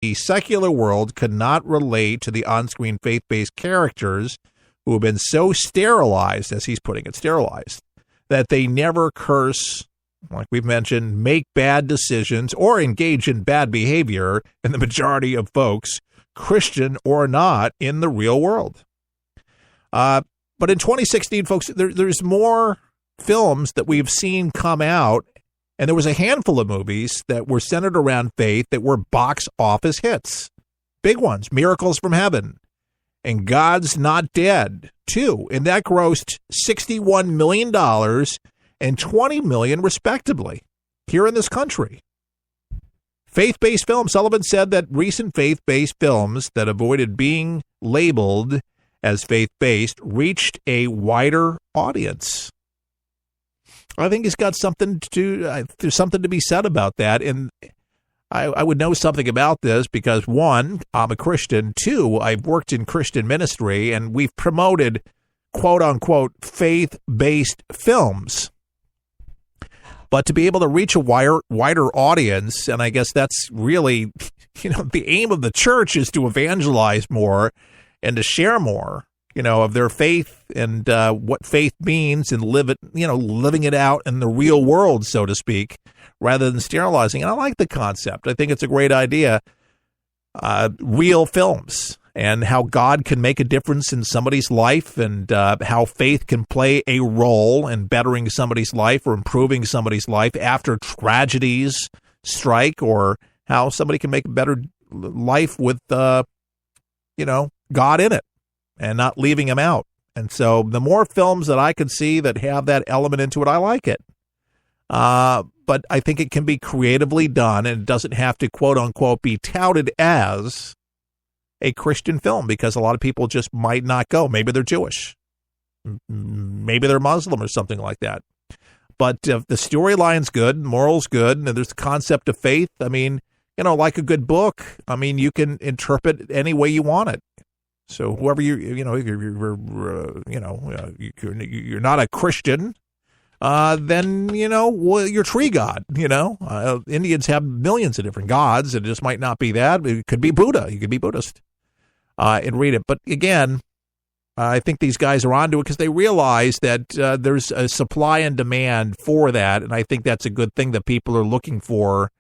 the secular world could not relate to the on-screen faith-based characters who have been so sterilized, as he's putting it, sterilized, that they never curse, like we've mentioned, make bad decisions, or engage in bad behavior in the majority of folks, Christian or not, in the real world. But in 2016, folks, there's more films that we've seen come out, and there was a handful of movies that were centered around faith that were box office hits. Big ones, Miracles from Heaven and God's Not Dead 2, and that grossed $61 million and $20 million, respectively, here in this country. Faith-based films. Sullivan said that recent faith-based films that avoided being labeled as faith-based reached a wider audience. I think he's got something there's something to be said about that, and I would know something about this because, one, I'm a Christian. Two, I've worked in Christian ministry, and we've promoted quote-unquote faith-based films. But to be able to reach a wider audience, and I guess that's really, the aim of the church is to evangelize more and to share more, of their faith and what faith means and living it out in the real world, so to speak, rather than sterilizing. And I like the concept. I think it's a great idea. Real films and how God can make a difference in somebody's life and how faith can play a role in bettering somebody's life or improving somebody's life after tragedies strike, or how somebody can make a better life with, God in it and not leaving him out. And so the more films that I can see that have that element into it, I like it. But I think it can be creatively done, and it doesn't have to, quote unquote, be touted as a Christian film, because a lot of people just might not go. Maybe they're Jewish. Maybe they're Muslim or something like that. But if the storyline's good, moral's good, and there's the concept of faith, like a good book, you can interpret it any way you want it. So whoever you're not a Christian, then, you're tree god, Indians have millions of different gods. It just might not be that. It could be Buddha. You could be Buddhist and read it. But again, I think these guys are onto it because they realize that there's a supply and demand for that. And I think that's a good thing, that people are looking for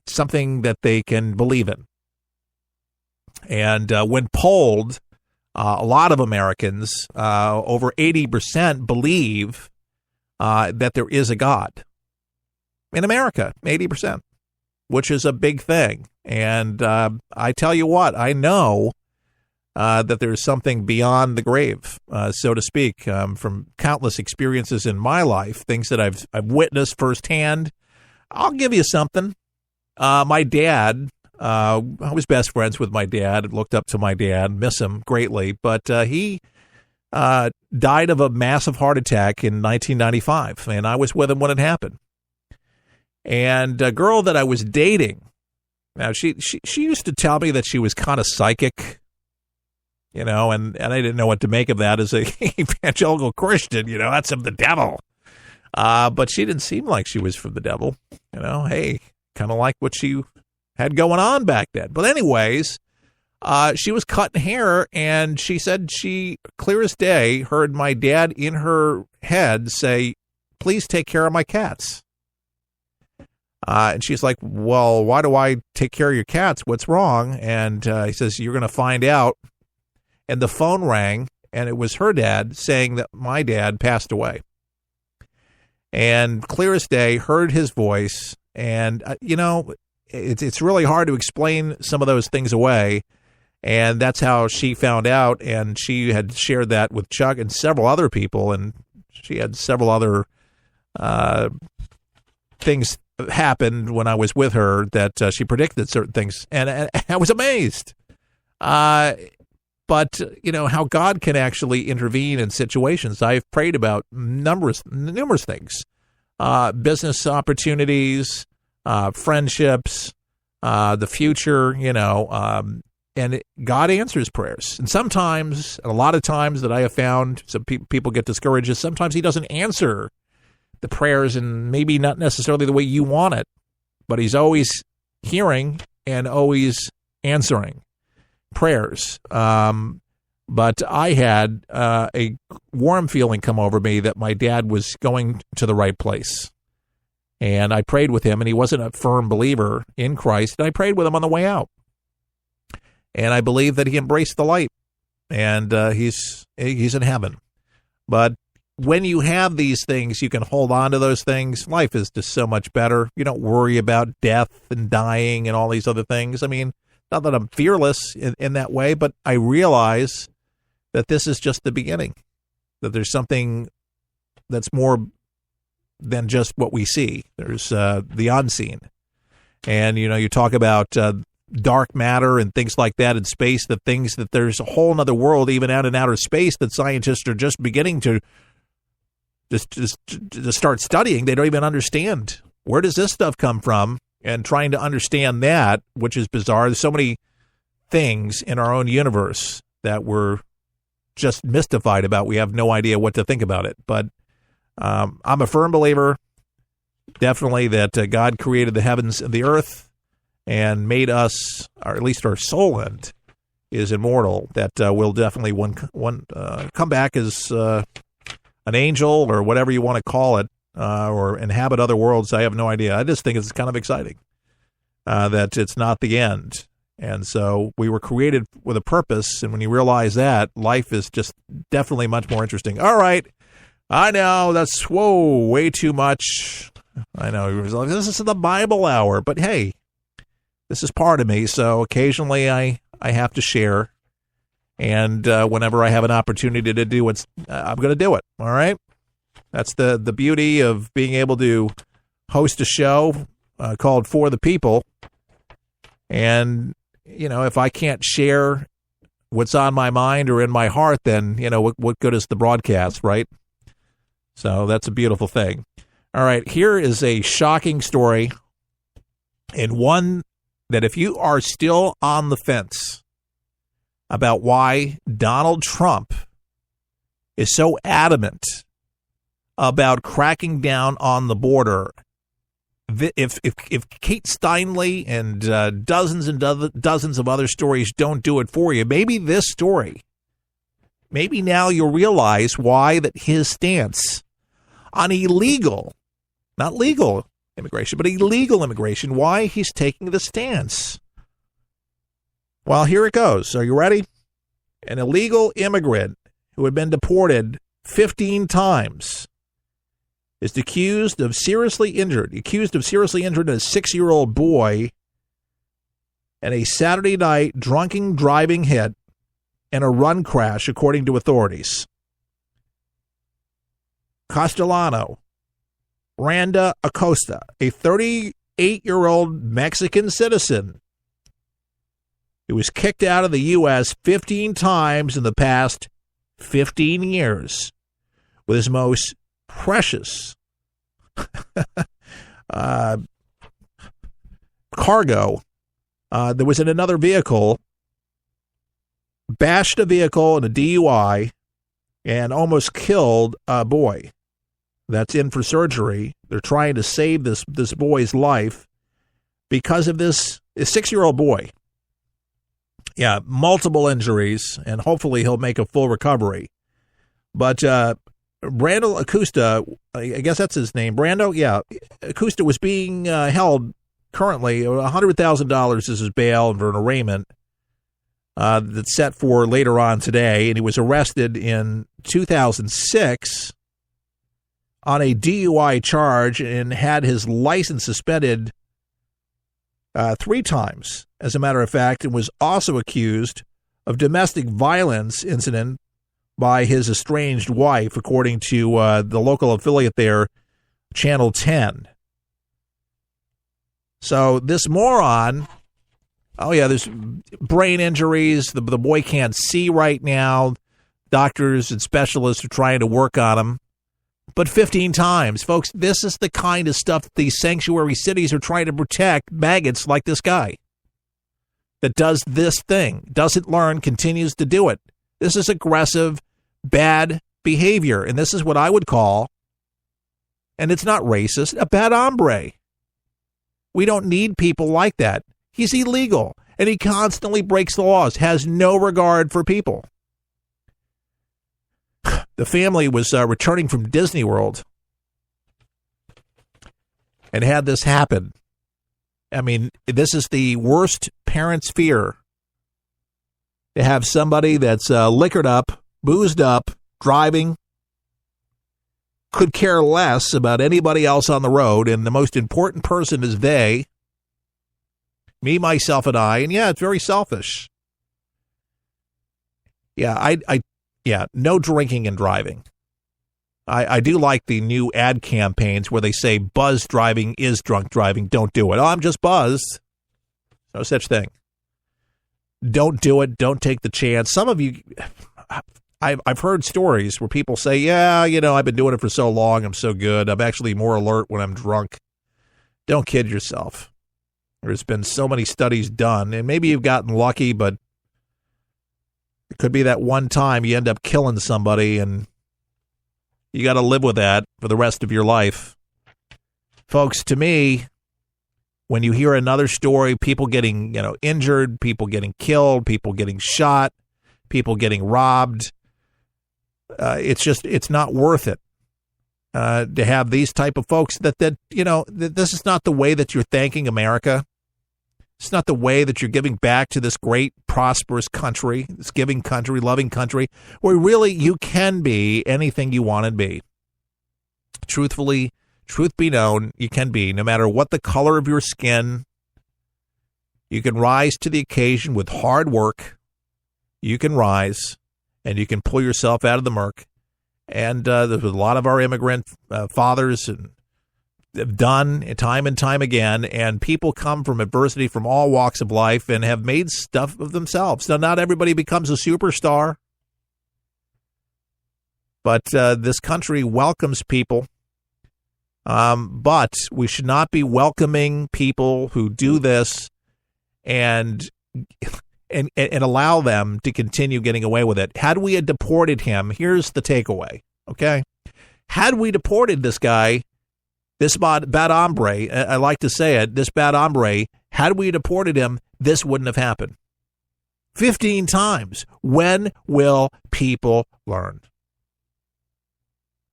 something that they can believe in. And when polled, a lot of Americans, over 80%, believe that there is a God. In America, 80%, which is a big thing. And I tell you what, I know that there's something beyond the grave, so to speak, from countless experiences in my life, things that I've witnessed firsthand. I'll give you something. My dad, I was best friends with my dad, looked up to my dad, miss him greatly, but he died of a massive heart attack in 1995, and I was with him when it happened. And a girl that I was dating, now she used to tell me that she was kind of psychic, and I didn't know what to make of that as a evangelical Christian, that's of the devil. But she didn't seem like she was from the devil, hey, kind of like what she had going on back then. But anyways, she was cutting hair, and she said she, clear as day, heard my dad in her head say, "Please take care of my cats." And she's like, "Well, why do I take care of your cats? What's wrong?" And he says, "You're going to find out." And the phone rang, and it was her dad saying that my dad passed away. And clear as day, heard his voice, and, it's really hard to explain some of those things away, and that's how she found out, and she had shared that with Chuck and several other people, and she had several other things happened when I was with her that she predicted certain things, and I was amazed. But, how God can actually intervene in situations. I've prayed about numerous things, business opportunities, friendships, the future, and God answers prayers. And sometimes, and a lot of times that I have found, some people get discouraged, sometimes he doesn't answer the prayers, and maybe not necessarily the way you want it, but he's always hearing and always answering prayers. But I had a warm feeling come over me that my dad was going to the right place. And I prayed with him, and he wasn't a firm believer in Christ. And I prayed with him on the way out. And I believe that he embraced the light, and he's in heaven. But when you have these things, you can hold on to those things. Life is just so much better. You don't worry about death and dying and all these other things. I mean, not that I'm fearless in that way, but I realize that this is just the beginning, that there's something that's more than just what we see. There's the unseen. And, you talk about dark matter and things like that in space, the things that there's a whole other world, even out in outer space, that scientists are just beginning to start studying. They don't even understand. Where does this stuff come from? And trying to understand that, which is bizarre. There's so many things in our own universe that we're just mystified about. We have no idea what to think about it. But I'm a firm believer, definitely, that God created the heavens and the earth and made us, or at least our soul end is immortal, that will definitely come back as an angel or whatever you want to call it, or inhabit other worlds. I have no idea. I just think it's kind of exciting that it's not the end. And so we were created with a purpose, and when you realize that, life is just definitely much more interesting. All right, I know that's, way too much. I know, this is the Bible hour, but hey, this is part of me, so occasionally I have to share, and whenever I have an opportunity to do it, I'm going to do it, all right? That's the beauty of being able to host a show called For the People, and if I can't share what's on my mind or in my heart, then, what good is the broadcast, right? So that's a beautiful thing. All right, here is a shocking story, and one that if you are still on the fence about why Donald Trump is so adamant about cracking down on the border, if Kate Steinle and dozens and dozens of other stories don't do it for you, maybe this story, maybe now you'll realize why that his stance on illegal, not legal immigration, but illegal immigration, why he's taking the stance. Well, here it goes. Are you ready? An illegal immigrant who had been deported 15 times is accused of seriously injured a 6-year-old boy in a Saturday night drunken driving hit and a run crash, according to authorities. Castellano Randa Acosta, a 38-year-old Mexican citizen who was kicked out of the U.S. 15 times in the past 15 years with his most precious cargo that was in another vehicle, bashed a vehicle in a DUI, and almost killed a boy that's in for surgery. They're trying to save this boy's life because of this 6-year-old boy. Yeah, multiple injuries, and hopefully he'll make a full recovery. But Brando Acosta, I guess that's his name, Brando, yeah, Acosta was being held currently. $100,000 is his bail for an arraignment that's set for later on today, and he was arrested in 2006 on a DUI charge and had his license suspended 3 times, as a matter of fact, and was also accused of domestic violence incident by his estranged wife, according to the local affiliate there, Channel 10. So this moron, there's brain injuries. The boy can't see right now. Doctors and specialists are trying to work on him. But 15 times, folks, this is the kind of stuff these sanctuary cities are trying to protect maggots like this guy that does this thing, doesn't learn, continues to do it. This is aggressive, bad behavior, and this is what I would call, and it's not racist, a bad hombre. We don't need people like that. He's illegal, and he constantly breaks the laws, has no regard for people. The family was returning from Disney World and had this happen. I mean, this is the worst parent's fear, to have somebody that's liquored up, boozed up, driving, could care less about anybody else on the road, and the most important person is they, me, myself, and I. And yeah, it's very selfish. Yeah, no drinking and driving. I do like the new ad campaigns where they say buzz driving is drunk driving. Don't do it. Oh, I'm just buzzed. No such thing. Don't do it. Don't take the chance. Some of you, I've heard stories where people say, yeah, I've been doing it for so long. I'm so good. I'm actually more alert when I'm drunk. Don't kid yourself. There's been so many studies done, and maybe you've gotten lucky, but it could be that one time you end up killing somebody, and you got to live with that for the rest of your life. Folks, to me, when you hear another story, people getting, injured, people getting killed, people getting shot, people getting robbed, it's not worth it to have these type of folks that this is not the way that you're thanking America. It's not the way that you're giving back to this great, prosperous country, this giving country, loving country, where really you can be anything you want to be. Truthfully, truth be known, you can be, no matter what the color of your skin. You can rise to the occasion with hard work. You can rise, and you can pull yourself out of the murk. And there's a lot of our immigrant fathers and have done time and time again, and people come from adversity from all walks of life and have made stuff of themselves. Now, not everybody becomes a superstar, but this country welcomes people. But we should not be welcoming people who do this and allow them to continue getting away with it. Had we deported him, here's the takeaway, okay? Had we deported this guy, this bad hombre, I like to say it, this bad hombre, had we deported him, this wouldn't have happened. 15 times. When will people learn?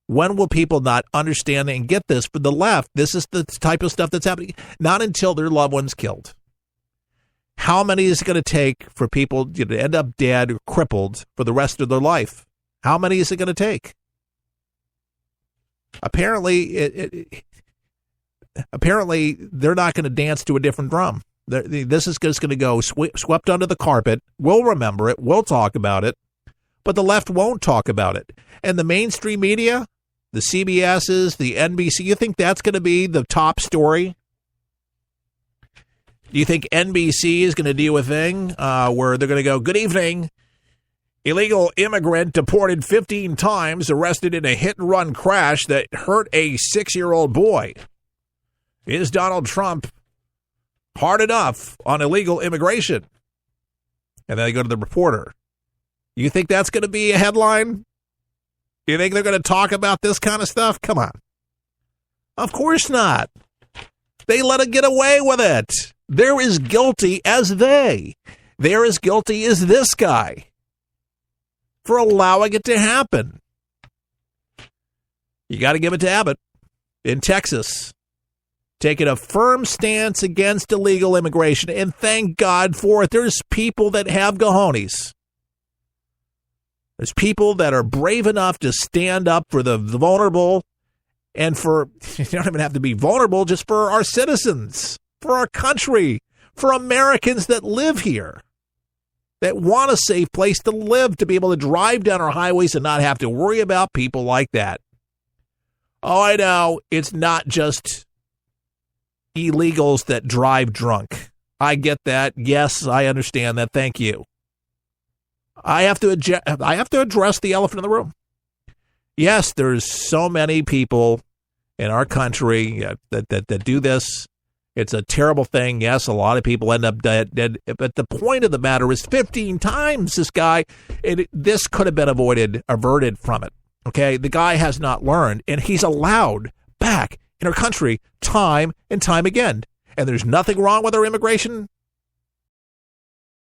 When will people not understand and get this? For the left, this is the type of stuff that's happening. Not until their loved one's killed. How many is it going to take for people to end up dead or crippled for the rest of their life? How many is it going to take? Apparently, they're not going to dance to a different drum. This is just going to go swept under the carpet. We'll remember it. We'll talk about it. But the left won't talk about it. And the mainstream media, the CBS's, the NBC, you think that's going to be the top story? Do you think NBC is going to do a thing where they're going to go, good evening, illegal immigrant deported 15 times, arrested in a hit-and-run crash that hurt a 6-year-old boy? Is Donald Trump hard enough on illegal immigration? And then they go to the reporter. You think that's going to be a headline? You think they're going to talk about this kind of stuff? Come on. Of course not. They let it get away with it. They're as guilty as they. They're as guilty as this guy for allowing it to happen. You got to give it to Abbott in Texas, taking a firm stance against illegal immigration, and thank God for it. There's people that have cojones. There's people that are brave enough to stand up for the vulnerable, and for, you don't even have to be vulnerable, just for our citizens, for our country, for Americans that live here, that want a safe place to live, to be able to drive down our highways and not have to worry about people like that. Oh, I know, it's not just illegals that drive drunk. I get that. Yes, I understand that. Thank you. I have to address the elephant in the room. Yes, there's so many people in our country that do this. It's a terrible thing. Yes, a lot of people end up dead. But the point of the matter is 15 times this guy, this could have been averted from it. Okay, the guy has not learned, and he's allowed back in our country time and time again. And there's nothing wrong with our immigration